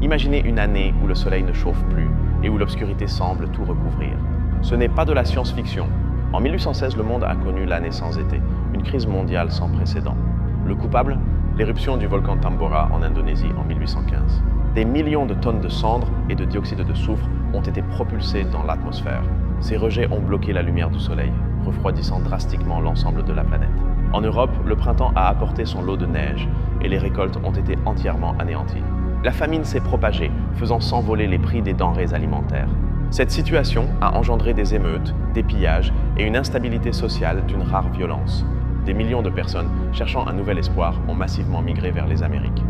Imaginez une année où le soleil ne chauffe plus et où l'obscurité semble tout recouvrir. Ce n'est pas de la science-fiction. En 1816, le monde a connu l'année sans été, une crise mondiale sans précédent. Le coupable? L'éruption du volcan Tambora en Indonésie en 1815. Des millions de tonnes de cendres et de dioxyde de soufre ont été propulsés dans l'atmosphère. Ces rejets ont bloqué la lumière du soleil, refroidissant drastiquement l'ensemble de la planète. En Europe, le printemps a apporté son lot de neige et les récoltes ont été entièrement anéanties. La famine s'est propagée, faisant s'envoler les prix des denrées alimentaires. Cette situation a engendré des émeutes, des pillages et une instabilité sociale d'une rare violence. Des millions de personnes, cherchant un nouvel espoir, ont massivement migré vers les Amériques.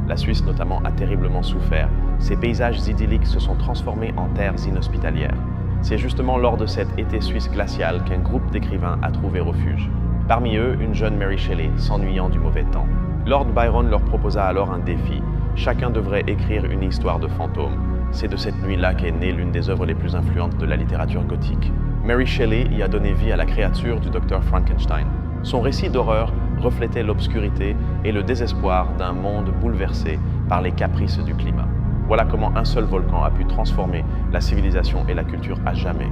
La Suisse notamment a terriblement souffert. Ses paysages idylliques se sont transformés en terres inhospitalières. C'est justement lors de cet été suisse glacial qu'un groupe d'écrivains a trouvé refuge. Parmi eux, une jeune Mary Shelley, s'ennuyant du mauvais temps. Lord Byron leur proposa alors un défi. Chacun devrait écrire une histoire de fantôme. C'est de cette nuit-là qu'est née l'une des œuvres les plus influentes de la littérature gothique. Mary Shelley y a donné vie à la créature du docteur Frankenstein. Son récit d'horreur reflétait l'obscurité et le désespoir d'un monde bouleversé par les caprices du climat. Voilà comment un seul volcan a pu transformer la civilisation et la culture à jamais.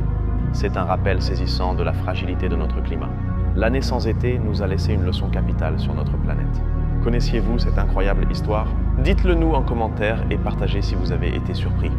C'est un rappel saisissant de la fragilité de notre climat. L'année sans été nous a laissé une leçon capitale sur notre planète. Connaissiez-vous cette incroyable histoire? Dites-le nous en commentaire et partagez si vous avez été surpris.